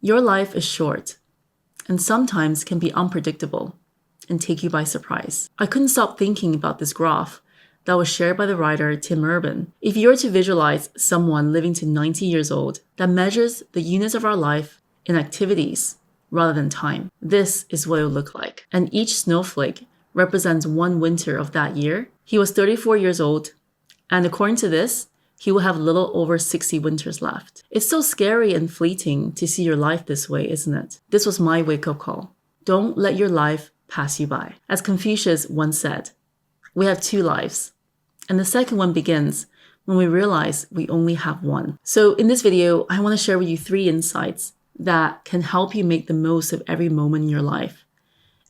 Your life is short and sometimes can be unpredictable and take you by surprise. I couldn't stop thinking about this graph that was shared by the writer Tim Urban. If you were to visualize someone living to 90 years old that measures the units of our life in activities rather than time, this is what it would look like. And each snowflake represents one winter of that year. He was 34 years old, and according to this, he will have little over 60 winters left. It's so scary and fleeting to see your life this way, isn't it? This was my wake-up call. Don't let your life pass you by. As Confucius once said, we have two lives, and the second one begins when we realize we only have one. So in this video, I want to share with you 3 insights that can help you make the most of every moment in your life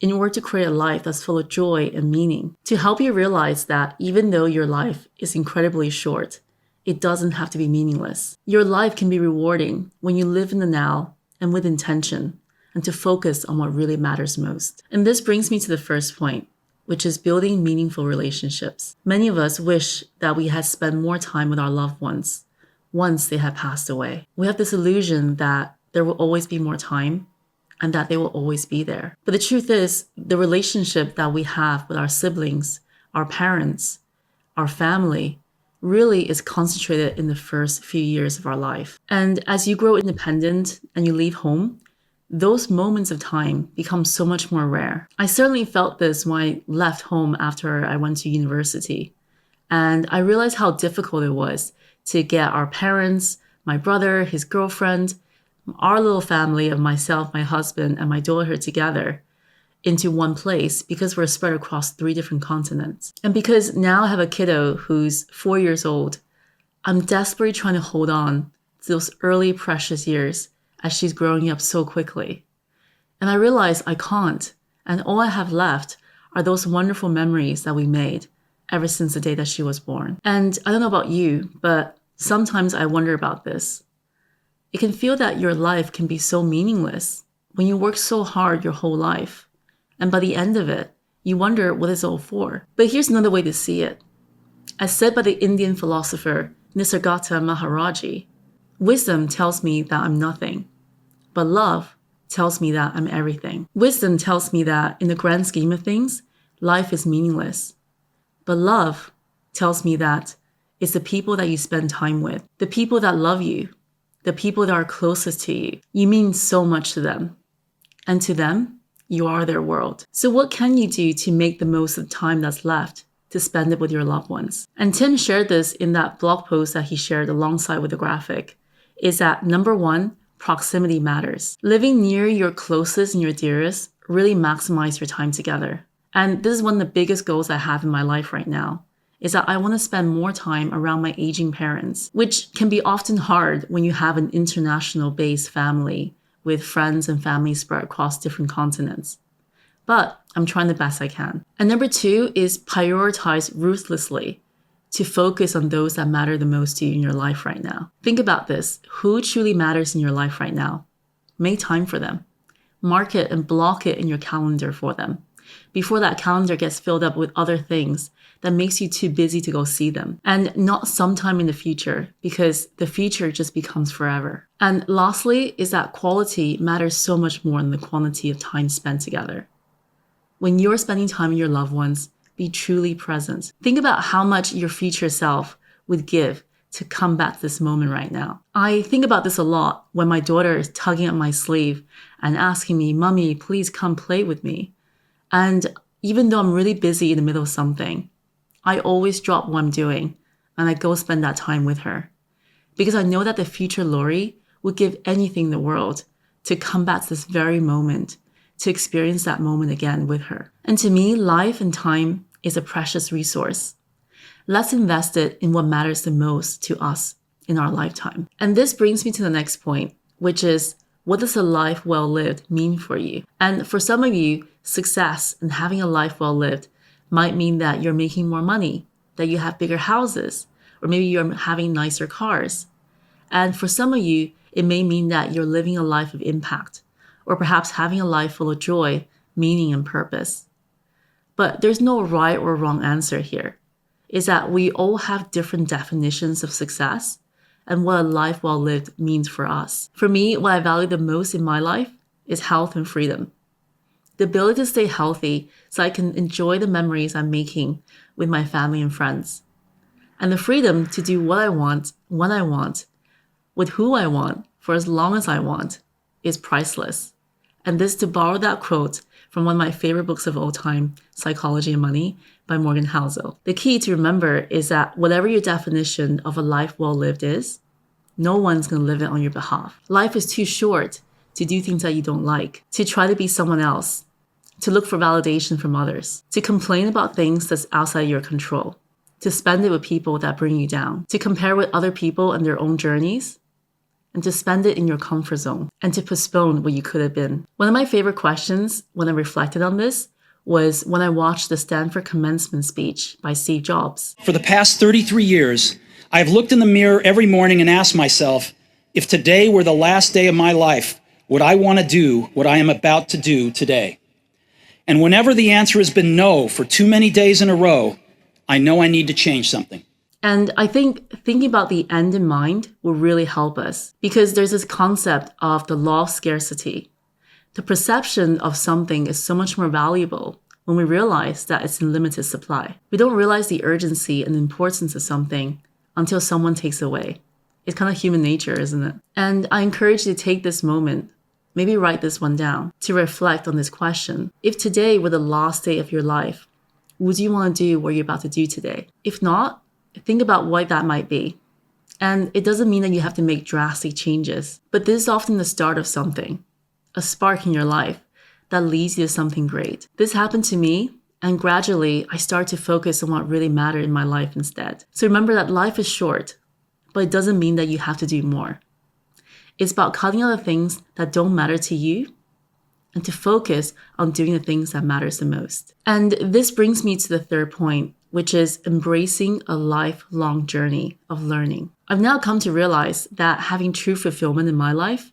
in order to create a life that's full of joy and meaning, to help you realize that even though your life is incredibly short, it doesn't have to be meaningless. Your life can be rewarding when you live in the now and with intention, and to focus on what really matters most. And this brings me to the first point, which is building meaningful relationships. Many of us wish that we had spent more time with our loved ones once they had passed away. We have this illusion that there will always be more time and that they will always be there. But the truth is, the relationship that we have with our siblings, our parents, our family, really is concentrated in the first few years of our life. And as you grow independent and you leave home, those moments of time become so much more rare. I certainly felt this when I left home after I went to university. And I realized how difficult it was to get our parents, my brother, his girlfriend, our little family of myself, my husband, and my daughter together into one place because we're spread across 3 different continents. And because now I have a kiddo who's 4 years old, I'm desperately trying to hold on to those early precious years as she's growing up so quickly. And I realize I can't. And all I have left are those wonderful memories that we made ever since the day that she was born. And I don't know about you, but sometimes I wonder about this. It can feel that your life can be so meaningless when you work so hard your whole life. And by the end of it, you wonder what it's all for. But here's another way to see it. As said by the Indian philosopher Nisargadatta Maharaji, wisdom tells me that I'm nothing, but love tells me that I'm everything. Wisdom tells me that in the grand scheme of things, life is meaningless. But love tells me that it's the people that you spend time with, the people that love you, the people that are closest to you. You mean so much to them. And to them, you are their world. So what can you do to make the most of the time that's left to spend it with your loved ones? And Tim shared this in that blog post that he shared alongside with the graphic, is that number 1, proximity matters. Living near your closest and your dearest really maximize your time together. And this is one of the biggest goals I have in my life right now, is that I want to spend more time around my aging parents, which can be often hard when you have an international-based family with friends and family spread across different continents. But I'm trying the best I can. And number 2 is prioritize ruthlessly to focus on those that matter the most to you in your life right now. Think about this. Who truly matters in your life right now? Make time for them. Mark it and block it in your calendar for them before that calendar gets filled up with other things that makes you too busy to go see them. And not sometime in the future, because the future just becomes forever. And lastly is that quality matters so much more than the quantity of time spent together. When you're spending time with your loved ones, be truly present. Think about how much your future self would give to come back to this moment right now. I think about this a lot when my daughter is tugging at my sleeve and asking me, "Mommy, please come play with me." And even though I'm really busy in the middle of something, I always drop what I'm doing and I go spend that time with her. Because I know that the future Laurie would give anything in the world to come back to this very moment, to experience that moment again with her. And to me, life and time is a precious resource. Let's invest it in what matters the most to us in our lifetime. And this brings me to the next point, which is, what does a life well lived mean for you? And for some of you, success and having a life well lived might mean that you're making more money, that you have bigger houses, or maybe you're having nicer cars. And for some of you, it may mean that you're living a life of impact, or perhaps having a life full of joy, meaning, and purpose. But there's no right or wrong answer here. Is that we all have different definitions of success, and what a life well lived means for us. For me, what I value the most in my life is health and freedom. The ability to stay healthy so I can enjoy the memories I'm making with my family and friends. And the freedom to do what I want, when I want, with who I want, for as long as I want, is priceless. And this to borrow that quote from one of my favorite books of all time, Psychology and Money by Morgan Housel. The key to remember is that whatever your definition of a life well lived is, no one's going to live it on your behalf. Life is too short to do things that you don't like, to try to be someone else, to look for validation from others, to complain about things that's outside your control, to spend it with people that bring you down, to compare with other people and their own journeys, and to spend it in your comfort zone, and to postpone what you could have been. One of my favorite questions when I reflected on this was when I watched the Stanford commencement speech by Steve Jobs. For the past 33 years, I've looked in the mirror every morning and asked myself, if today were the last day of my life, would I want to do what I am about to do today? And whenever the answer has been no for too many days in a row, I know I need to change something. And I think thinking about the end in mind will really help us, because there's this concept of the law of scarcity. The perception of something is so much more valuable when we realize that it's in limited supply. We don't realize the urgency and importance of something until someone takes it away. It's kind of human nature, isn't it? And I encourage you to take this moment, maybe write this one down, to reflect on this question. If today were the last day of your life, would you want to do what you're about to do today? If not, think about what that might be. And it doesn't mean that you have to make drastic changes, but this is often the start of something, a spark in your life that leads you to something great. This happened to me, and gradually I started to focus on what really mattered in my life instead. So remember that life is short, but it doesn't mean that you have to do more. It's about cutting out the things that don't matter to you and to focus on doing the things that matters the most. And this brings me to the third point, which is embracing a lifelong journey of learning. I've now come to realize that having true fulfillment in my life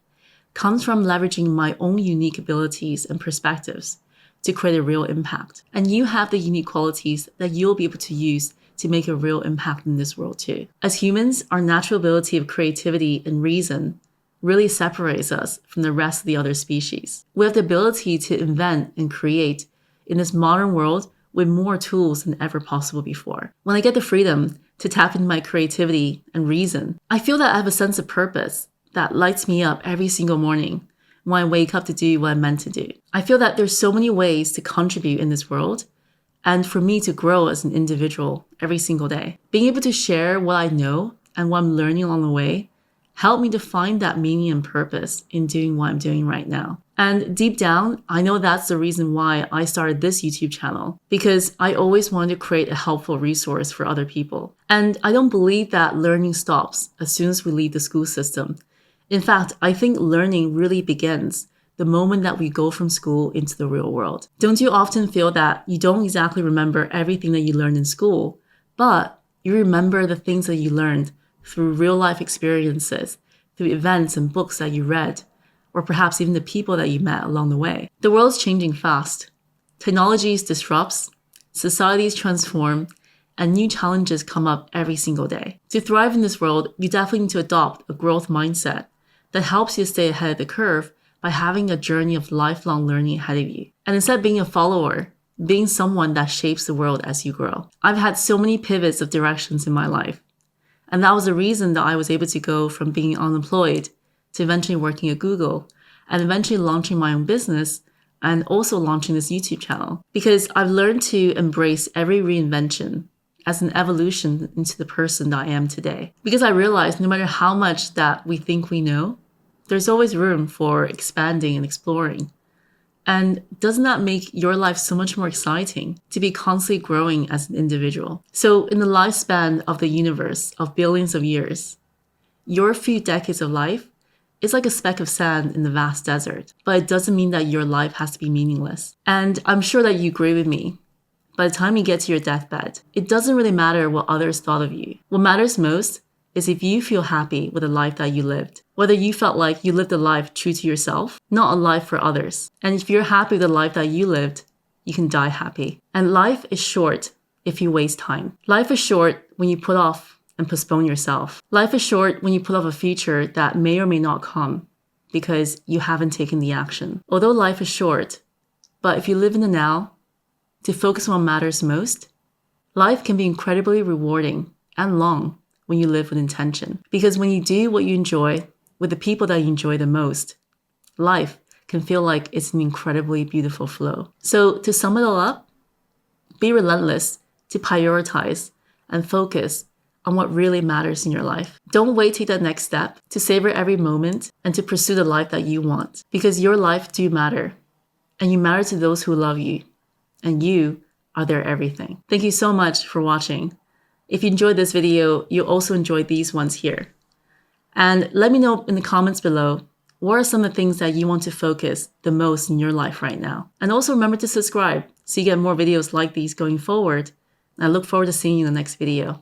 comes from leveraging my own unique abilities and perspectives to create a real impact. And you have the unique qualities that you'll be able to use to make a real impact in this world too. As humans, our natural ability of creativity and reason really separates us from the rest of the other species. We have the ability to invent and create in this modern world with more tools than ever possible before. When I get the freedom to tap into my creativity and reason, I feel that I have a sense of purpose that lights me up every single morning when I wake up to do what I'm meant to do. I feel that there's so many ways to contribute in this world and for me to grow as an individual every single day. Being able to share what I know and what I'm learning along the way helped me to find that meaning and purpose in doing what I'm doing right now. And deep down, I know that's the reason why I started this YouTube channel, because I always wanted to create a helpful resource for other people. And I don't believe that learning stops as soon as we leave the school system. In fact, I think learning really begins the moment that we go from school into the real world. Don't you often feel that you don't exactly remember everything that you learned in school, but you remember the things that you learned through real life experiences, through events and books that you read, or perhaps even the people that you met along the way? The world's changing fast. Technologies disrupts, societies transform, and new challenges come up every single day. To thrive in this world, you definitely need to adopt a growth mindset that helps you stay ahead of the curve by having a journey of lifelong learning ahead of you. And instead of being a follower, being someone that shapes the world as you grow. I've had so many pivots of directions in my life. And that was the reason that I was able to go from being unemployed to eventually working at Google and eventually launching my own business and also launching this YouTube channel. Because I've learned to embrace every reinvention as an evolution into the person that I am today. Because I realized no matter how much that we think we know, there's always room for expanding and exploring. And doesn't that make your life so much more exciting to be constantly growing as an individual? So in the lifespan of the universe of billions of years, your few decades of life is like a speck of sand in the vast desert, but it doesn't mean that your life has to be meaningless. And I'm sure that you agree with me. By the time you get to your deathbed, it doesn't really matter what others thought of you. What matters most is if you feel happy with the life that you lived, whether you felt like you lived a life true to yourself, not a life for others. And if you're happy with the life that you lived, you can die happy. And life is short if you waste time. Life is short when you put off and postpone yourself. Life is short when you put off a future that may or may not come because you haven't taken the action. Although life is short, but if you live in the now, to focus on what matters most, life can be incredibly rewarding and long when you live with intention. Because when you do what you enjoy with the people that you enjoy the most, life can feel like it's an incredibly beautiful flow. So to sum it all up, be relentless to prioritize and focus on what really matters in your life. Don't wait to take that next step, to savor every moment and to pursue the life that you want. Because your life do matter, and you matter to those who love you, and you are their everything. Thank you so much for watching. If you enjoyed this video, you'll also enjoy these ones here. And let me know in the comments below, what are some of the things that you want to focus the most in your life right now? And also remember to subscribe so you get more videos like these going forward. And I look forward to seeing you in the next video.